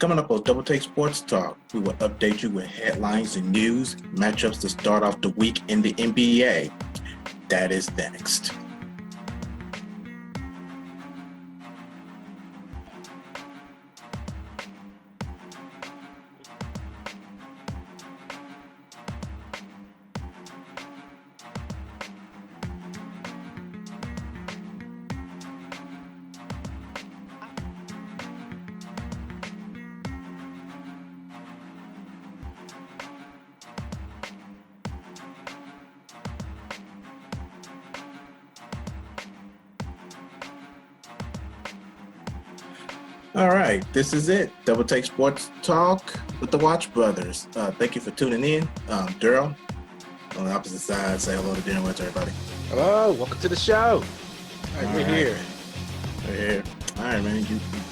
Coming up on Double Take Sports Talk, we will update you with headlines and news, matchups to start off the week in the NBA. That is next. All right, this is it. Double Take Sports Talk with the Watch Brothers. Thank you for tuning in. Darrell, on the opposite side, say hello to dinner with everybody. Hello, welcome to the show. All right, we're here. We're here. All right, man.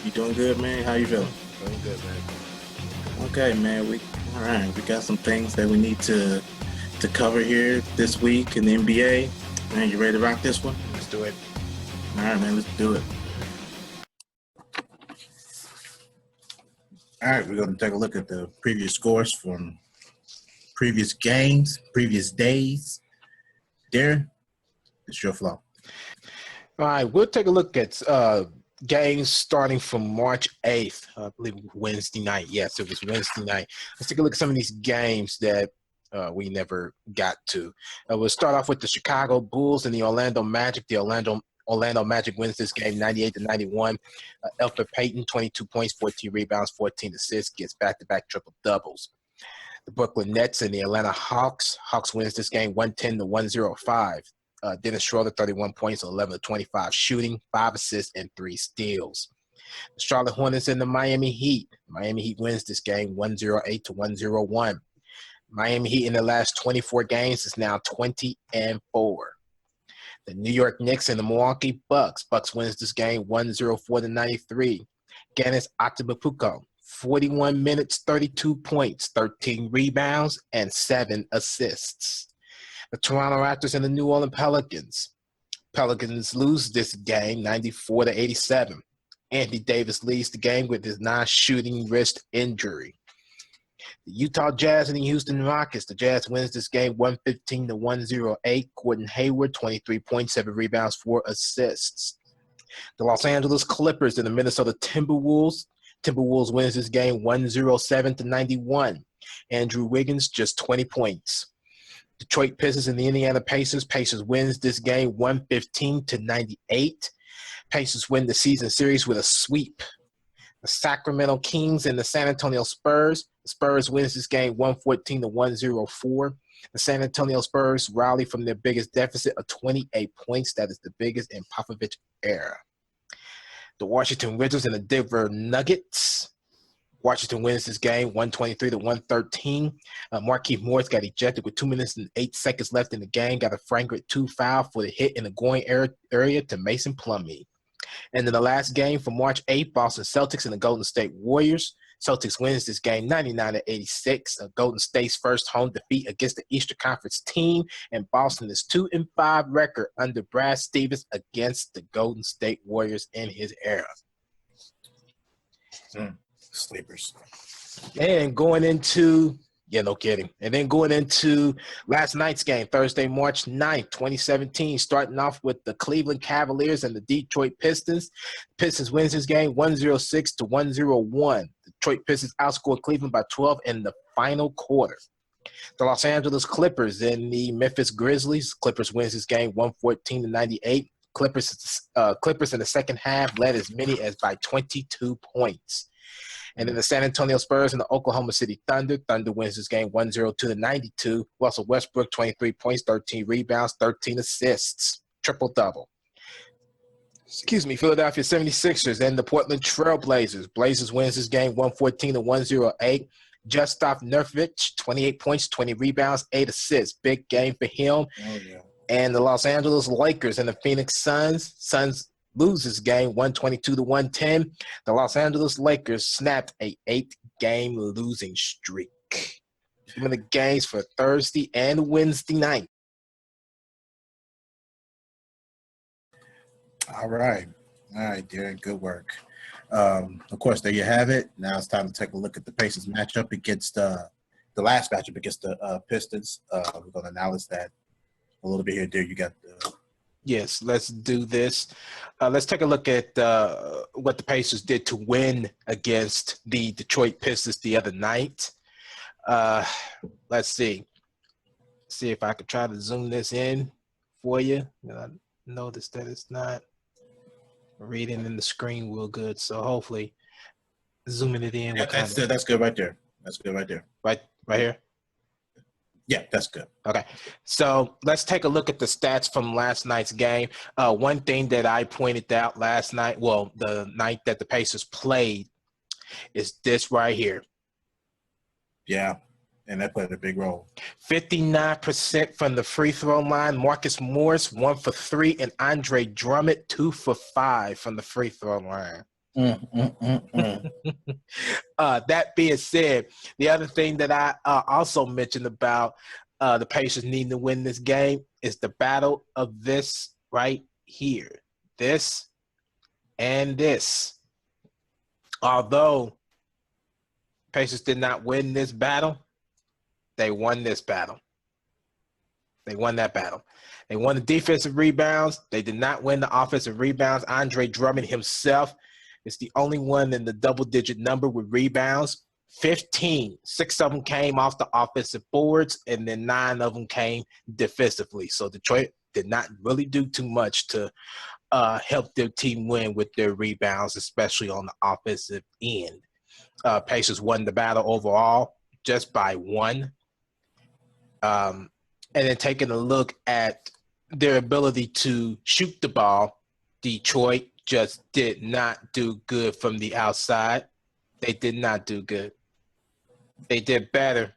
You doing good, man? How you feeling? Doing good, man. Okay, man. We got some things that we need to cover here this week in the NBA. Man, you ready to rock this one? Let's do it. All right, man. Let's do it. All right, we're going to take a look at the previous scores from previous games, previous days. Darren, it's your flow. All right, we'll take a look at games starting from March 8th, I believe Wednesday night. Yes, it was Wednesday night. Let's take a look at some of these games that we never got to. We'll start off with the Chicago Bulls and the Orlando Magic. The Orlando Magic wins this game 98-91. Elfrid Payton, 22 points, 14 rebounds, 14 assists, gets back-to-back triple-doubles. The Brooklyn Nets and the Atlanta Hawks. Hawks wins this game 110-105. Dennis Schroeder, 31 points, 11-25 shooting, 5 assists, and 3 steals. The Charlotte Hornets and the Miami Heat. Miami Heat wins this game 108-101. Miami Heat in the last 24 games is now 20-4. The New York Knicks and the Milwaukee Bucks. Bucks wins this game 104-93. Giannis Antetokounmpo, 41 minutes, 32 points, 13 rebounds, and 7 assists. The Toronto Raptors and the New Orleans Pelicans. Pelicans lose this game 94-87. Anthony Davis leads the game with his non-shooting wrist injury. The Utah Jazz and the Houston Rockets. The Jazz wins this game 115-108. Gordon Hayward, 23 points, 7 rebounds, 4 assists. The Los Angeles Clippers and the Minnesota Timberwolves. Timberwolves wins this game 107-91. Andrew Wiggins, just 20 points. Detroit Pistons and the Indiana Pacers. Pacers wins this game 115-98. Pacers win the season series with a sweep. The Sacramento Kings and the San Antonio Spurs. The Spurs wins this game 114-104. The San Antonio Spurs rally from their biggest deficit of 28 points. That is the biggest in Popovich era. The Washington Wizards and the Denver Nuggets. Washington wins this game 123-113. Markieff Morris got ejected with 2 minutes and 8 seconds left in the game. Got a flagrant 2 foul for the hit in the groin area to Mason Plumlee. And then the last game for March 8th, Boston Celtics and the Golden State Warriors. Celtics wins this game 99-86. Golden State's first home defeat against the Eastern Conference team. And Boston is 2-5 record under Brad Stevens against the Golden State Warriors in his era. Sleepers. And going into no kidding. And then going into last night's game, Thursday, March 9th, 2017, starting off with the Cleveland Cavaliers and the Detroit Pistons. Pistons wins this game 106-101. Detroit Pistons outscored Cleveland by 12 in the final quarter. The Los Angeles Clippers and the Memphis Grizzlies. Clippers wins this game 114-98. Clippers in the second half led as many as by 22 points. And then the San Antonio Spurs and the Oklahoma City Thunder. Thunder wins this game 102-92. Russell Westbrook, 23 points, 13 rebounds, 13 assists. Triple-double. Philadelphia 76ers and the Portland Trail Blazers. Blazers wins this game 114-108. Jusuf Nurkic, 28 points, 20 rebounds, 8 assists. Big game for him. Oh, yeah. And the Los Angeles Lakers and the Phoenix Suns. Suns loses game 122-110. The Los Angeles Lakers snapped a 8-game losing streak. Some of the games for Thursday and Wednesday night. All right. All right, Darren. Good work. Of course, there you have it. Now it's time to take a look at the Pacers matchup against the last matchup against the Pistons. We're going to analyze that a little bit here. There, you got the. Yes, let's do this. Let's take a look at what the Pacers did to win against the Detroit Pistons the other night. Let's see. See if I could try to zoom this in for you. I notice that it's not reading in the screen real good, so hopefully zooming it in. Yeah, that's good right there. That's good right there. Right here. Yeah, that's good. Okay, so let's take a look at the stats from last night's game. One thing that I pointed out last night, well, the night that the Pacers played, is this right here. Yeah, and that played a big role. 59% from the free throw line. Marcus Morris, 1 for 3, and Andre Drummond, 2 for 5 from the free throw line. That being said, the other thing that I also mentioned about the Pacers needing to win this game is the battle of this right here. This and this. Although Pacers did not win this battle, they won this battle. They won that battle. They won the defensive rebounds. They did not win the offensive rebounds. Andre Drummond himself is the only one in the double-digit number with rebounds. 15. 6 of them came off the offensive boards, and then 9 of them came defensively. So Detroit did not really do too much to help their team win with their rebounds, especially on the offensive end. Pacers won the battle overall just by 1. And then taking a look at their ability to shoot the ball, Detroit just did not do good from the outside. They did not do good. They did better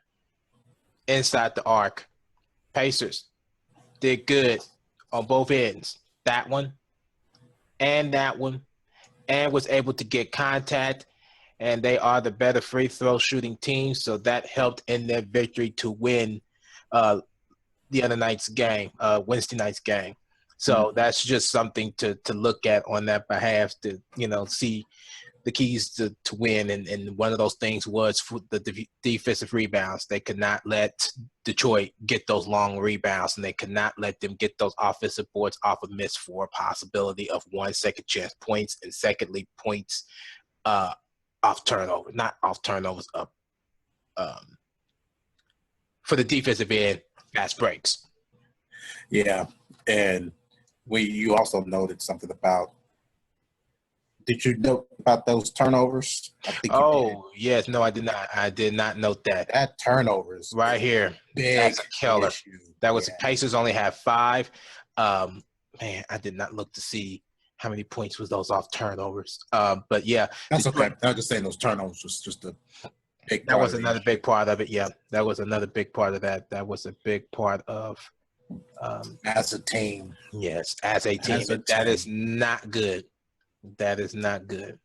inside the arc. Pacers did good on both ends. That one, and was able to get contact, and they are the better free throw shooting team, so that helped in their victory to win the other night's game, Wednesday night's game. So that's just something to look at on that behalf to, see the keys to win. And one of those things was for the defensive rebounds. They could not let Detroit get those long rebounds, and they could not let them get those offensive boards off of miss for a possibility of 1 second chance points, and secondly, points off turnover, not off turnovers, up for the defensive end, fast breaks. Yeah, and you also noted something about. Did you note about those turnovers? I think you did. Yes, no, I did not. I did not note that. That turnovers right here, big. That's a killer. Issue. That was Pacers only have 5. Man, I did not look to see how many points was those off turnovers. But yeah, that's okay. I was just saying those turnovers was just a big. That was another big part of it. Yeah, that was another big part of that. That was a big part of. As a team. Yes, as a team. That is not good. That is not good.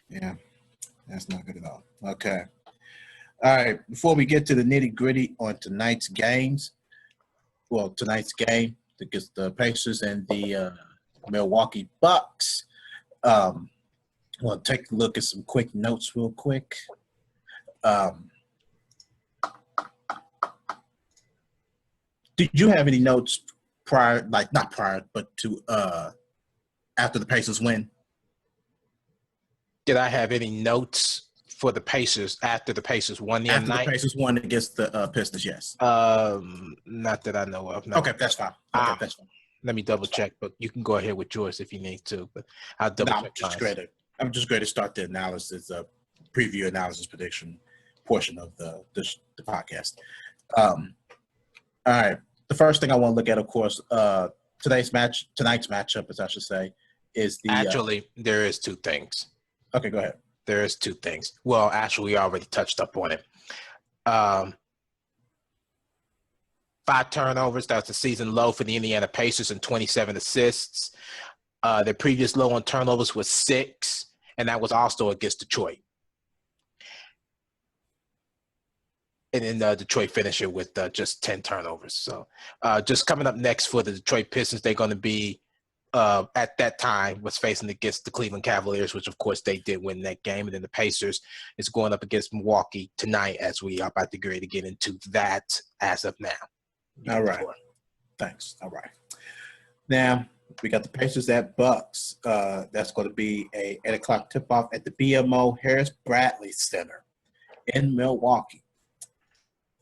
Yeah, that's not good at all. Okay. All right. Before we get to the nitty-gritty on tonight's game against the Pacers and the Milwaukee Bucks, we'll take a look at some quick notes real quick. Did you have any notes prior, like not prior, but to after the Pacers win? Did I have any notes for the Pacers after the Pacers won the other night? After the Pacers won against the Pistons, yes. Not that I know of. No. Okay, that's fine. That's fine. Let me double check, but you can go ahead with yours if you need to. But I'll double check. I'm just going to start the analysis, preview analysis prediction portion of the podcast. All right. The first thing I want to look at, of course, tonight's matchup, as I should say, is the. Actually, there is 2 things. Okay, go ahead. There is 2 things. Well, actually, we already touched up on it. 5 turnovers. That's a season low for the Indiana Pacers and 27 assists. Their previous low on turnovers was 6, and that was also against Detroit. And then Detroit finished it with just 10 turnovers. So just coming up next for the Detroit Pistons, they're going to be at that time was facing against the Cleveland Cavaliers, which of course they did win that game. And then the Pacers is going up against Milwaukee tonight, as we are about to get into that as of now. All right. Thanks. All right. Now we got the Pacers at Bucks. That's going to be a 8 o'clock tip-off at the BMO Harris Bradley Center in Milwaukee.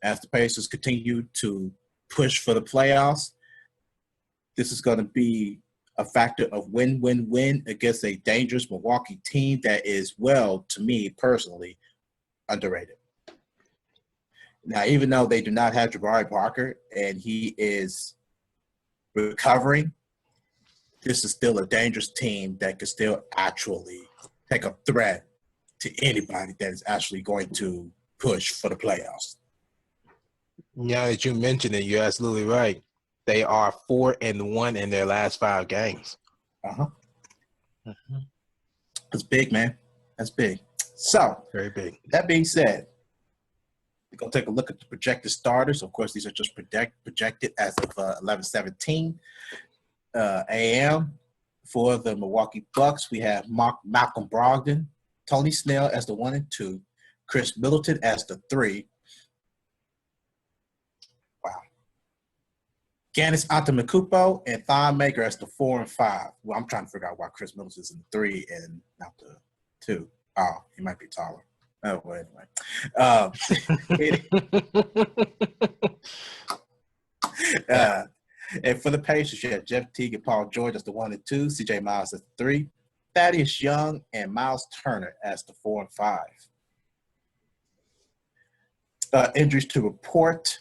As the Pacers continue to push for the playoffs, this is going to be a factor of win-win-win against a dangerous Milwaukee team that is, well, to me personally, underrated. Now, even though they do not have Jabari Parker and he is recovering, this is still a dangerous team that could still actually take a threat to anybody that is actually going to push for the playoffs. Now that you mentioned it, you're absolutely right. They are 4-1 in their last 5 games. That's big, man. That's big. So, very big. That being said, we're going to take a look at the projected starters. Of course, these are just projected as of 11:17 a.m. For the Milwaukee Bucks, we have Malcolm Brogdon, Tony Snell as the 1 and 2, Chris Middleton as the 3. Wow. Giannis Antetokounmpo and Thon Maker as the 4 and 5. Well, I'm trying to figure out why Chris Middleton is in the 3 and not the 2. Oh, he might be taller. Oh, well, anyway. And for the Pacers, you have Jeff Teague and Paul George as the 1 and 2, C.J. Miles as the 3, Thaddeus Young and Miles Turner as the 4 and 5. Injuries to report.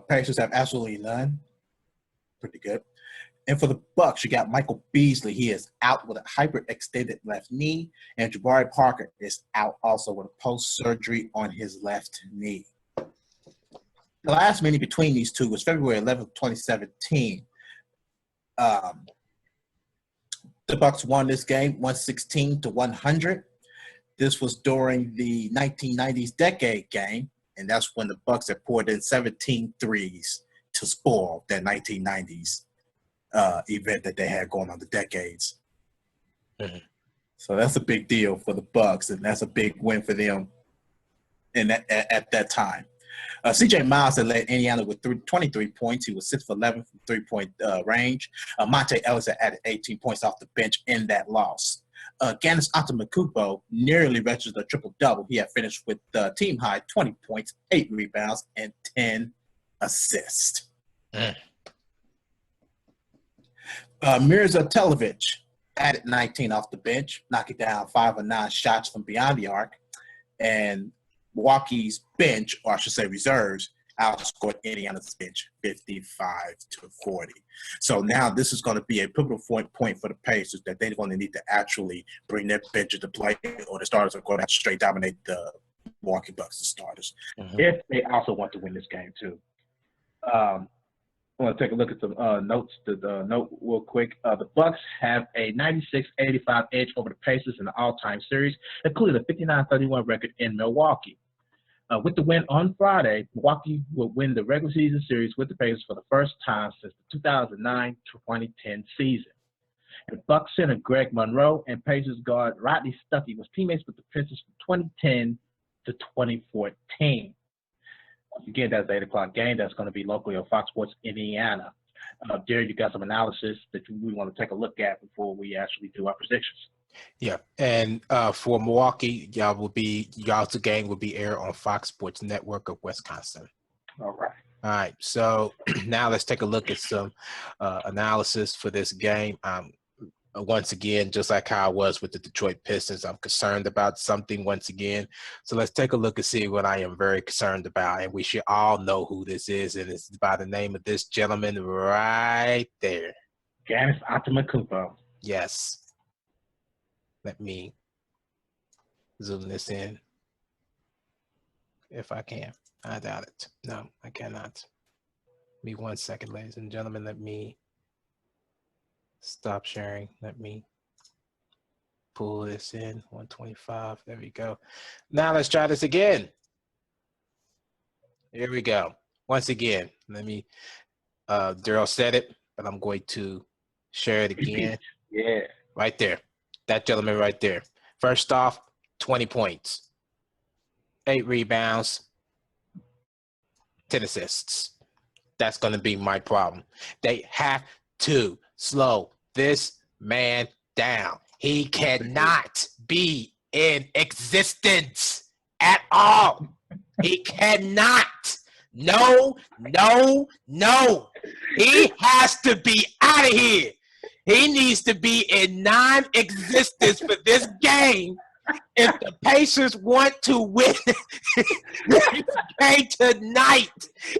Pacers have absolutely none. Pretty good. And for the Bucks, you got Michael Beasley. He is out with a hyperextended left knee, and Jabari Parker is out also with a post-surgery on his left knee. The last meeting between these two was February 11th, 2017. The Bucks won this game 116-100. This was during the 1990s decade game, and that's when the Bucks had poured in 17 threes to spoil that 1990s event that they had going on the decades. Mm-hmm. So that's a big deal for the Bucks, and that's a big win for them at that time. C.J. Miles had led Indiana with 23 points. He was 6 for 11 from three-point range. Monte Ellis had added 18 points off the bench in that loss. Giannis Antetokounmpo nearly registered a triple-double. He had finished with team-high 20 points, 8 rebounds, and 10 assists. Mirza Televic added 19 off the bench, knocking down 5 of 9 shots from beyond the arc. And Milwaukee's bench, or I should say reserves, outscored Indiana's bench 55-40. So now this is going to be a pivotal point for the Pacers that they're going to need to actually bring their bench into play, or the starters are going to straight dominate the Milwaukee Bucks, the starters, if they also want to win this game too. I want to take a look at some notes. The note real quick. The Bucks have a 96-85 edge over the Pacers in the all-time series, including a 59-31 record in Milwaukee. With the win on Friday, Milwaukee will win the regular season series with the Pacers for the first time since the 2009-2010 season. And Bucks center Greg Monroe and Pacers guard Rodney Stuckey was teammates with the Pacers from 2010 to 2014. Again, that's an 8 o'clock game. That's going to be locally on Fox Sports Indiana. Darrell, you got some analysis that we want to take a look at before we actually do our predictions. Yeah, and for Milwaukee, y'all's game will be aired on Fox Sports Network of Wisconsin. All right. All right, so now let's take a look at some analysis for this game. Once again, just like how I was with the Detroit Pistons, I'm concerned about something once again. So let's take a look and see what I am very concerned about. And we should all know who this is, and it's by the name of this gentleman right there. Giannis Antetokounmpo. Yes. Let me zoom this in if I can. I doubt it. No, I cannot. Give me 1 second, ladies and gentlemen. Let me stop sharing. Let me pull this in. 125. There we go. Now let's try this again. Here we go. Once again, let me, Darrell said it, but I'm going to share it again. Yeah. Right there. That gentleman right there. First off, 20 points, 8 rebounds, 10 assists. That's going to be my problem. They have to slow this man down. He cannot be in existence at all. He cannot. No. He has to be out of here. He needs to be in non-existence for this game if the Pacers want to win this game tonight.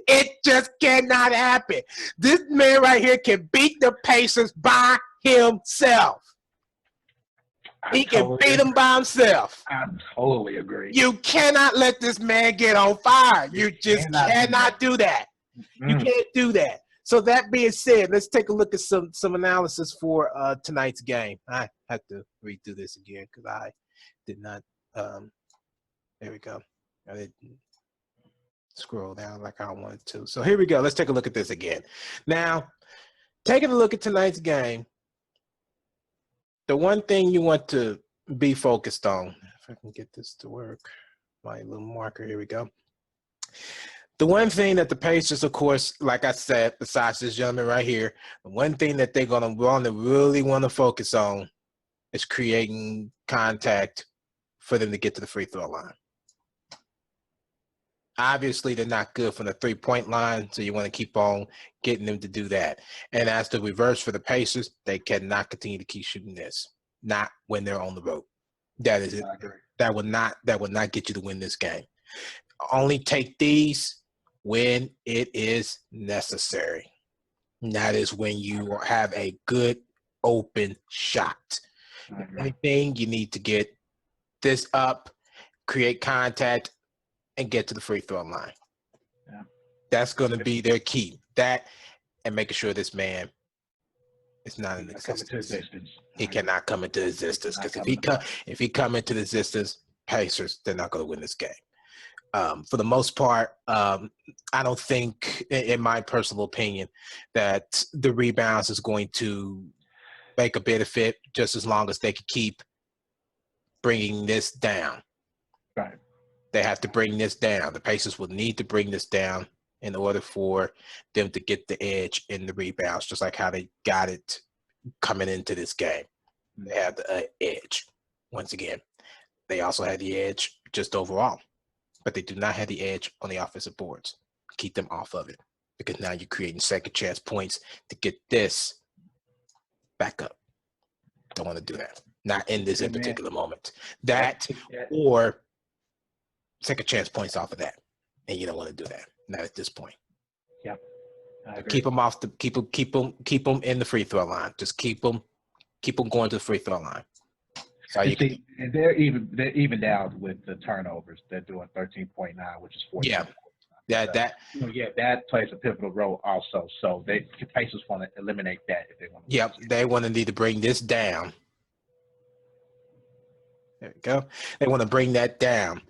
It just cannot happen. This man right here can beat the Pacers by himself. He can beat them by himself. I totally agree. You cannot let this man get on fire. You just cannot do that. You can't do that. So that being said, let's take a look at some analysis for tonight's game. I have to read through this again because I did not. There we go. I didn't scroll down like I wanted to. So here we go. Let's take a look at this again. Now, taking a look at tonight's game, the one thing you want to be focused on, if I can get this to work, my little marker, here we go. The one thing that the Pacers, of course, like I said, besides this gentleman right here, the one thing that they're going to really want to focus on is creating contact for them to get to the free throw line. Obviously, they're not good from the three-point line, so you want to keep on getting them to do that. And as the reverse for the Pacers, they cannot continue to keep shooting this, not when they're on the road. That is it. That would not get you to win this game. Only take these when it is necessary. And that is when you have a good open shot. Anything you need to get this up, create contact, and get to the free throw line. Yeah. That's going to be their key. That and making sure this man is not in existence. He cannot come into existence because if he come into existence, Pacers, they're not going to win this game. For the most part, I don't think, in my personal opinion, that the rebounds is going to make a benefit just as long as they can keep bringing this down. Right. They have to bring this down. The Pacers will need to bring this down in order for them to get the edge in the rebounds, just like how they got it coming into this game. They had the edge. Once again, they also had the edge just overall, but they do not have the edge on the offensive boards. Keep them off of it because now you're creating second chance points to get this back up. Don't want to do that. Not in this in particular moment. That or second chance points off of that, and you don't want to do that. Not at this point. Yeah, keep them off the keep them in the free throw line. Just keep them going to the free throw line. So and they're even down with the turnovers. They're doing 13.9, which is 40. Yeah, that plays a pivotal role also. So the Pacers want to eliminate that if they want to. Yep, they want to need to bring this down. There we go. They want to bring that down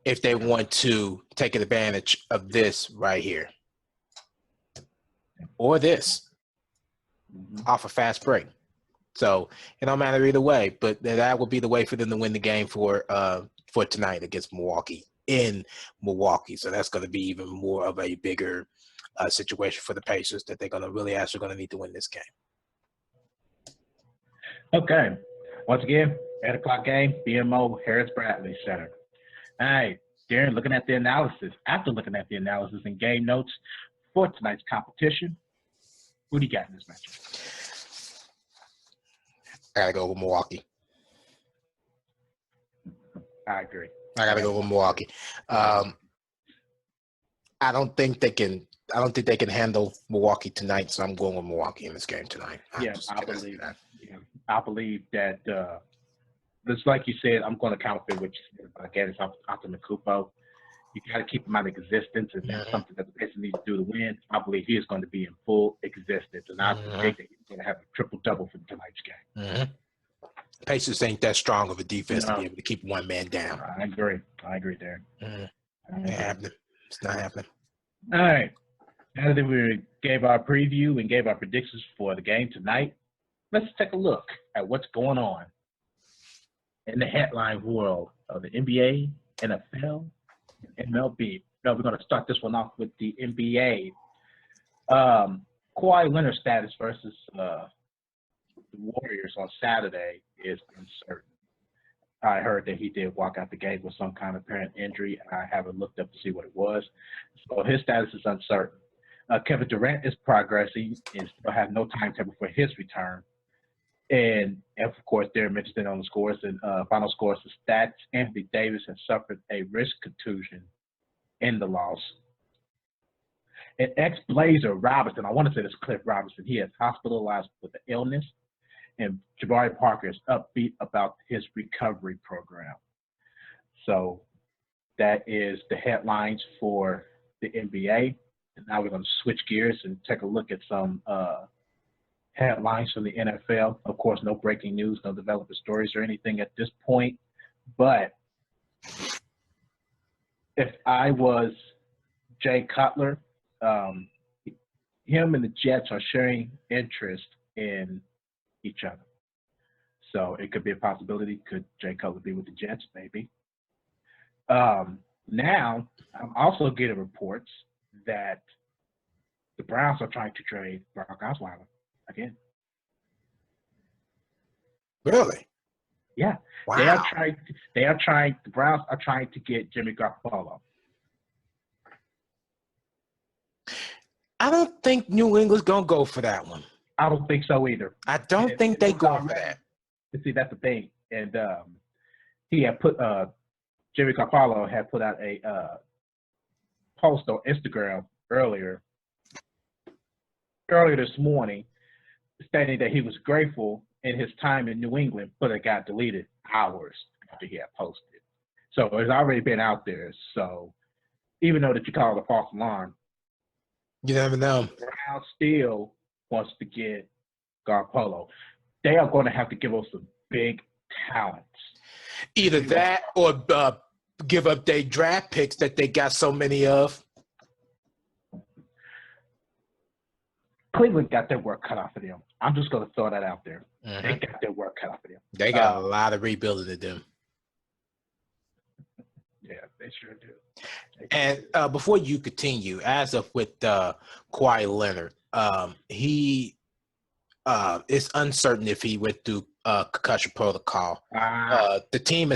if they want to take advantage of this right here. Or this off a fast break. So it don't matter either way, but that would be the way for them to win the game for tonight against Milwaukee in Milwaukee. So that's going to be even more of a bigger situation for the Pacers that they're going to really actually going to need to win this game. Okay. Once again, 8 o'clock game, BMO Harris Bradley Center. All right, Darren, looking at the analysis. After looking at the analysis and game notes for tonight's competition, who do you got in this matchup? I got to go with Milwaukee. I agree. I got to go with Milwaukee. I don't think they can handle Milwaukee tonight, so I'm going with Milwaukee in this game tonight. I believe that. Yeah, I believe that. Just like you said, I'm going to counter what you said. Again, it's Optimus Kupo. You got to keep him out of existence, and that's something that the Pacers need to do to win. I believe he is going to be in full existence, and I think that he's going to have a triple-double for tonight's game. Pacers ain't that strong of a defense to be able to keep one man down. I agree, Darren. Ain't happening. It's not happening. All right. Now that we're gave our preview and gave our predictions for the game tonight, let's take a look at what's going on in the headline world of the NBA, NFL, and MLB. Now, we're going to start this one off with the NBA. Kawhi Leonard's status versus the Warriors on Saturday is uncertain. I heard that he did walk out the game with some kind of apparent injury, and I haven't looked up to see what it was. So his status is uncertain. Kevin Durant is progressing and still has no timetable for his return. And of course, Darrell mentioned it on the scores and final scores and stats. Anthony Davis has suffered a wrist contusion in the loss. And ex-Blazer Robinson, I want to say this Cliff Robinson, he is hospitalized with an illness. And Jabari Parker is upbeat about his recovery program. So that is the headlines for the NBA. And now we're going to switch gears and take a look at some headlines from the NFL. Of course, no breaking news, no developing stories or anything at this point. But if I was Jay Cutler, him and the Jets are sharing interest in each other. So it could be a possibility. Could Jay Cutler be with the Jets? Maybe. Now, I'm also getting reports that the Browns are trying to trade Brock Osweiler again. Really? Yeah. Wow. The Browns are trying to get Jimmy Garoppolo. I don't think New England's going to go for that one. I don't think so either. I don't think they go for that. See, that's the thing. And he had put Jimmy Garoppolo had put out a post on Instagram earlier this morning stating that he was grateful in his time in New England, but it got deleted hours after he had posted. So it's already been out there. So even though that you call it a false alarm, you never know. Brown still wants to get Garoppolo. They are going to have to give us some big talents. Either that or give up their draft picks that they got so many of. Cleveland got their work cut out for them. I'm just going to throw that out there. Mm-hmm. They got their work cut out for them. They got a lot of rebuilding to do. Yeah, they sure do. And before you continue, as of with Kawhi Leonard, he it's uncertain if he went through concussion protocol. The team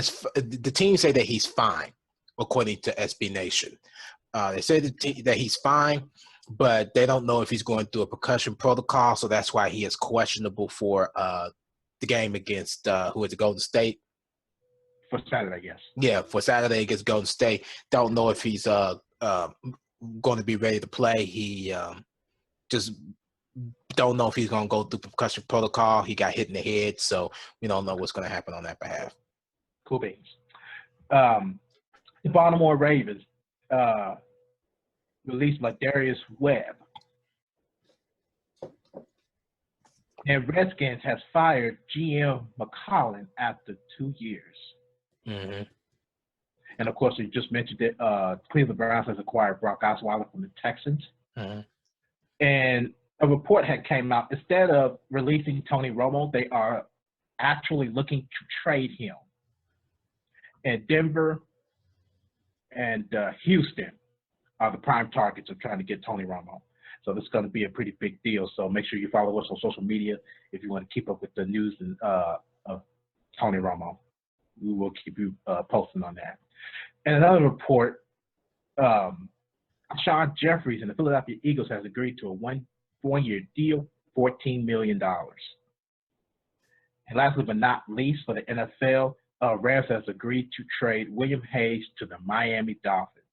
say that he's fine, according to SB Nation. They say that he's fine, but they don't know if he's going through a concussion protocol, so that's why he is questionable for the game against who is it, Golden State? For Saturday, yes. Yeah, for Saturday against Golden State. Don't know if he's going to be ready to play. He just don't know if he's going to go through concussion protocol. He got hit in the head, so we don't know what's going to happen on that behalf. Cool beans. The Baltimore Ravens released Darius Webb. And Redskins has fired GM McCollin after 2 years. Mm-hmm. And, of course, you just mentioned that Cleveland Browns has acquired Brock Osweiler from the Texans. Mm-hmm. And a report had came out. Instead of releasing Tony Romo, they are actually looking to trade him. And Denver and Houston are the prime targets of trying to get Tony Romo. So this is going to be a pretty big deal. So make sure you follow us on social media if you want to keep up with the news of Tony Romo. We will keep you posting on that. And another report, Sean Jeffries and the Philadelphia Eagles has agreed to a one-year deal, $14 million. And lastly but not least, for the NFL, Rams has agreed to trade William Hayes to the Miami Dolphins.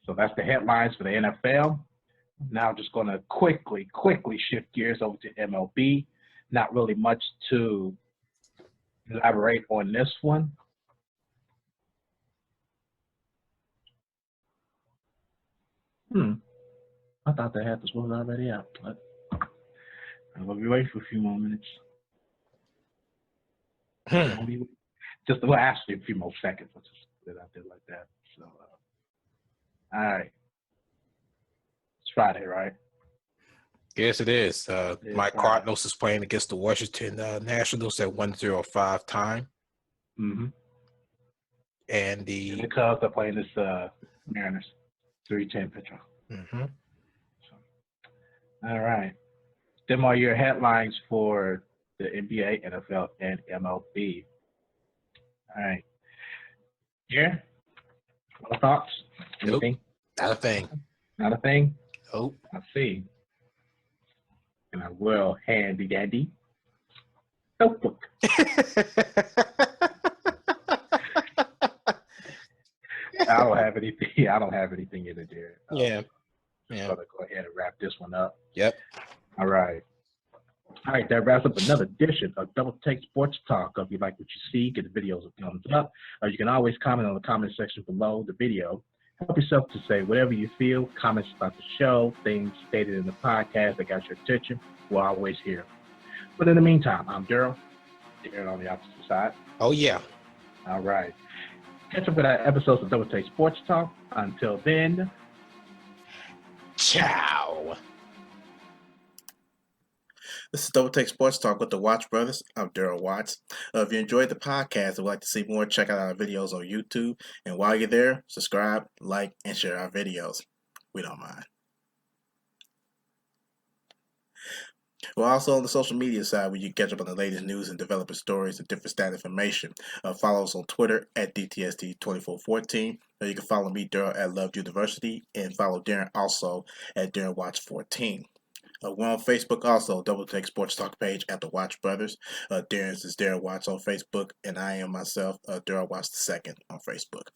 So that's the headlines for the NFL. Now I'm just going to quickly shift gears over to MLB. Not really much to elaborate on this one. I thought they had this one already out, but I'm going to be waiting for a few more minutes. Well, actually a few more seconds. I'll just put it out there like that. So, all right. Friday, right? Yes, it is. It is My Friday. Cardinals is playing against the Washington Nationals at 1:05 time, Mm-hmm. and The the Cubs are playing this Mariners 3:10 pitcher. mhm. So, all right. Them are your headlines for the NBA, NFL, and MLB. All right. Yeah. Other thoughts? Nope. Anything? Not a thing. Not a thing? Nope. I see. And I will handy dandy notebook. I don't have anything. I don't have anything in it, Jared. Yeah. Just Yeah. gonna go ahead and wrap this one up. Yep. All right. All right, that wraps up another edition of Double Take Sports Talk. If you like what you see, give the videos a thumbs up. You can always comment on the comment section below the video. Help yourself to say whatever you feel, comments about the show, things stated in the podcast that got your attention. We're always here. But in the meantime, I'm Darrell. Darrell on the opposite side. Oh yeah. All right. Catch up with our episodes of Double Take Sports Talk. Until then, Ciao. This is Double Take Sports Talk with the Watch Brothers. I'm Darrell Watts. If you enjoyed the podcast and would like to see more, check out our videos on YouTube. And while you're there, subscribe, like, and share our videos. We don't mind. We're also on the social media side where you can catch up on the latest news and developer stories and different stat information. Follow us on Twitter at DTST2414. Or you can follow me, Darrell, at Love University, and follow Darren also at Darren Watch 14. We're on Facebook also, Double Take Sports Talk page at the Watch Brothers. Darren's is Darren Watts on Facebook, and I am myself, Darrell Watts II on Facebook.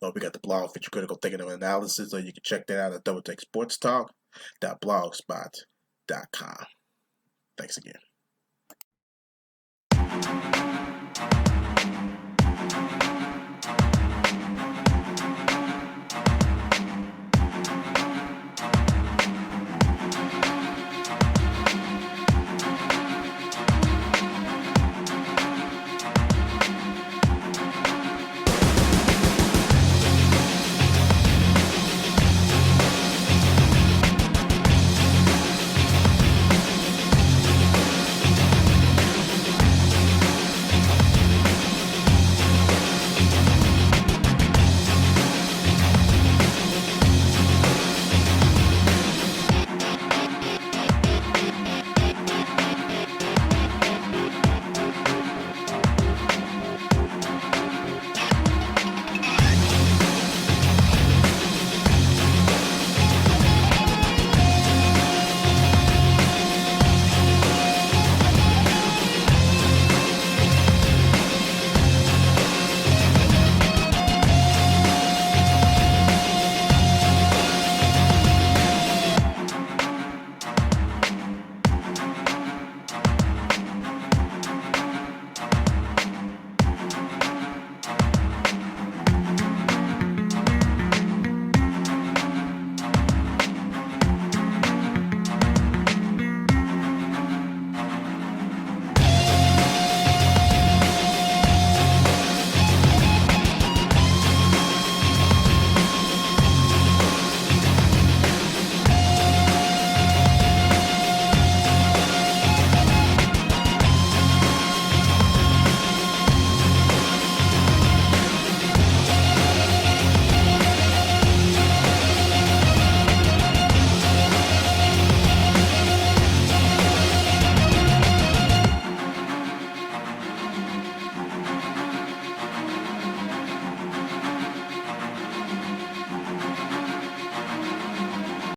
We got the blog for your critical thinking and analysis, so you can check that out at doubleTakeSportsTalk.blogspot.com. Thanks again.